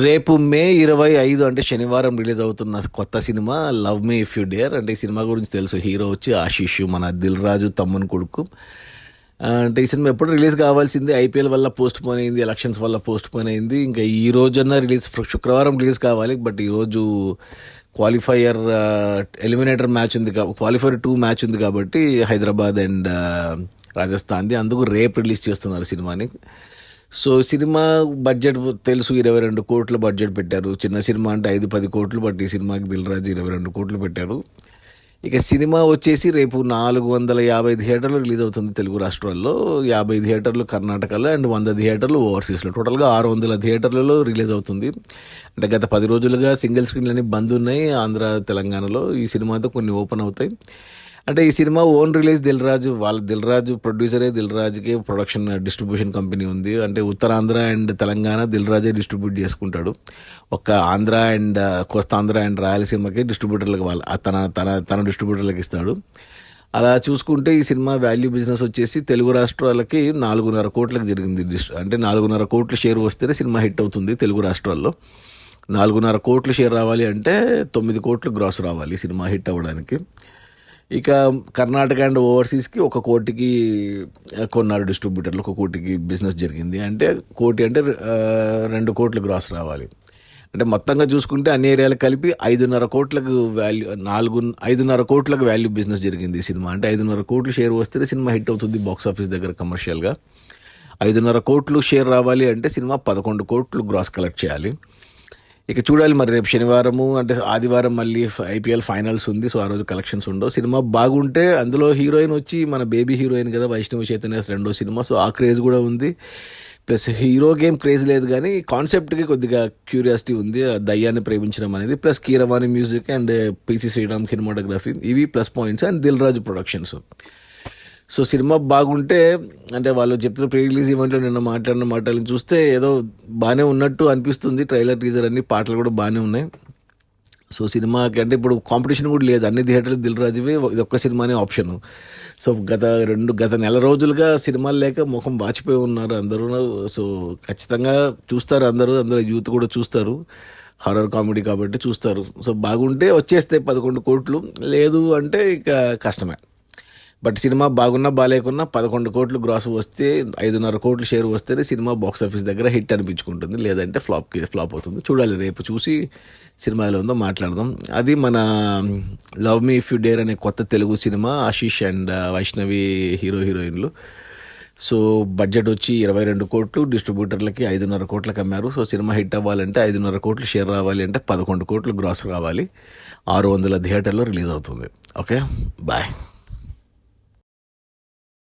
రేపు మే 25 అంటే శనివారం రిలీజ్ అవుతున్న కొత్త cinema love me if you dare. అంటే ఈ సినిమా గురించి తెలుసు, హీరో వచ్చి ఆశీష్, మన దిల్ రాజు తమ్ముని కొడుకు. అంటే ఈ సినిమా ఎప్పుడు రిలీజ్ కావాల్సింది, ఐపీఎల్ వల్ల పోస్ట్ పోన్ అయింది, ఎలక్షన్స్ వల్ల పోస్ట్ పోన్ అయింది. ఇంకా ఈ రోజన్నా రిలీజ్, శుక్రవారం రిలీజ్ కావాలి. బట్ ఈరోజు క్వాలిఫైయర్ ఎలిమినేటర్ మ్యాచ్ ఉంది, క్వాలిఫైయర్ 2 మ్యాచ్ ఉంది కాబట్టి హైదరాబాద్ అండ్ రాజస్థాన్ది, అందుకు రేపు రిలీజ్ చేస్తున్నారు సినిమాని. సో సినిమా బడ్జెట్ తెలుసు, 22 కోట్ల బడ్జెట్ పెట్టారు. చిన్న సినిమా అంటే 5-10 కోట్లు, బట్ ఈ సినిమాకి దిల్ రాజు 22 కోట్లు పెట్టారు. ఇక సినిమా వచ్చేసి రేపు 450 థియేటర్లు రిలీజ్ అవుతుంది తెలుగు రాష్ట్రాల్లో, 50 థియేటర్లు కర్ణాటకలో అండ్ 100 థియేటర్లు ఓవర్సీస్లో, టోటల్గా 600 థియేటర్లలో రిలీజ్ అవుతుంది. అంటే గత 10 రోజులుగా సింగిల్ స్క్రీన్లన్నీ బంద్ ఉన్నాయి ఆంధ్ర తెలంగాణలో. ఈ సినిమాతో కొన్ని ఓపెన్ అవుతాయి. అంటే ఈ cinema own release Dil Raju ప్రొడ్యూసరే, దిల్ రాజుకే ప్రొడక్షన్ డిస్ట్రిబ్యూషన్ కంపెనీ ఉంది. అంటే ఉత్తరాంధ్ర అండ్ తెలంగాణ దిల్ రాజే డిస్ట్రిబ్యూట్ చేసుకుంటాడు. ఒక ఆంధ్ర అండ్ కోస్తాంధ్ర అండ్ రాయలసీమకి డిస్ట్రిబ్యూటర్లకు తన తన తన డిస్ట్రిబ్యూటర్లకు ఇస్తాడు. అలా చూసుకుంటే ఈ సినిమా వాల్యూ బిజినెస్ వచ్చేసి తెలుగు రాష్ట్రాలకి 4.5 కోట్లకు జరిగింది. అంటే 4.5 కోట్ల షేర్ వస్తేనే సినిమా హిట్ అవుతుంది తెలుగు రాష్ట్రాల్లో. 4.5 కోట్ల షేర్ రావాలి అంటే 9 కోట్లు గ్రాస్ రావాలి సినిమా హిట్ అవ్వడానికి. ఇక కర్ణాటక అండ్ ఓవర్సీస్కి 1 కోటికి కొన్నారు డిస్ట్రిబ్యూటర్లు, 1 కోటికి బిజినెస్ జరిగింది. అంటే కోటి అంటే 2 కోట్లు గ్రాస్ రావాలి. అంటే మొత్తంగా చూసుకుంటే అన్ని ఏరియాలకు కలిపి 5.5 కోట్లకు వాల్యూ, 5.5 కోట్లకు వాల్యూ బిజినెస్ జరిగింది ఈ సినిమా. అంటే 5.5 కోట్లు షేర్ వస్తేనే సినిమా హిట్ అవుతుంది బాక్స్ ఆఫీస్ దగ్గర కమర్షియల్గా. 5.5 కోట్లు షేర్ రావాలి అంటే సినిమా 11 కోట్లు గ్రాస్ కలెక్ట్ చేయాలి. ఇక చూడాలి మరి రేపు శనివారము, అంటే ఆదివారం మళ్ళీ ఐపీఎల్ ఫైనల్స్ ఉంది. సో ఆ రోజు కలెక్షన్స్ ఉండవు. సినిమా బాగుంటే, అందులో హీరోయిన్ వచ్చి మన బేబీ హీరోయిన్ కదా, వైష్ణవి చైతన్య, 2వ సినిమా. సో ఆ క్రేజ్ కూడా ఉంది. ప్లస్ హీరోకి ఏం క్రేజ్ లేదు కానీ కాన్సెప్ట్కి కొద్దిగా క్యూరియాసిటీ ఉంది, దయ్యాన్ని ప్రేమించడం అనేది. Plus Keeravani music and PC Sreeram cinematography, ఇవి plus points. And Dil Raju productions. So cinema బాగుంటే, అంటే వాళ్ళు చెప్తున్న ప్రీ రిలీజ్ ఈవెంట్లో నిన్న మాట్లాడిన మాటలను చూస్తే ఏదో బాగానే ఉన్నట్టు అనిపిస్తుంది. ట్రైలర్, టీజర్ అన్ని పాటలు కూడా బాగానే ఉన్నాయి. సో సినిమాకి అంటే ఇప్పుడు కాంపిటీషన్ కూడా లేదు, అన్ని థియేటర్లు దిల్ రాజువే, ఇది ఒక్క సినిమానే ఆప్షన్. సో గత నెల రోజులుగా సినిమాలు లేక ముఖం వాచిపోయి ఉన్నారు అందరూ. సో ఖచ్చితంగా చూస్తారు అందరూ, అందులో యూత్ కూడా చూస్తారు, హారర్ కామెడీ కాబట్టి చూస్తారు. సో బాగుంటే వచ్చేస్తే 11 కోట్లు, లేదు అంటే ఇక కష్టమే. బట్ సినిమా బాగున్నా బాగాలేకున్నా 11 కోట్లు గ్రాస్ వస్తే, 5.5 కోట్లు షేర్ వస్తేనే సినిమా బాక్స్ ఆఫీస్ దగ్గర హిట్ అనిపించుకుంటుంది, లేదంటే ఫ్లాప్ అవుతుంది. చూడాలి, రేపు చూసి సినిమా ఎలా ఉందో మాట్లాడదాం. అది మన love me if you dare అనే కొత్త తెలుగు సినిమా, ఆశీష్ అండ్ వైష్ణవి హీరోయిన్లు. సో బడ్జెట్ వచ్చి 22 కోట్లు, డిస్ట్రిబ్యూటర్లకి 5.5 కోట్లకు అమ్మారు. సో సినిమా హిట్ అవ్వాలంటే 5.5 కోట్లు షేర్ రావాలి అంటే 11 కోట్లు గ్రాస్ రావాలి. 600 థియేటర్లో రిలీజ్ అవుతుంది. Okay, bye.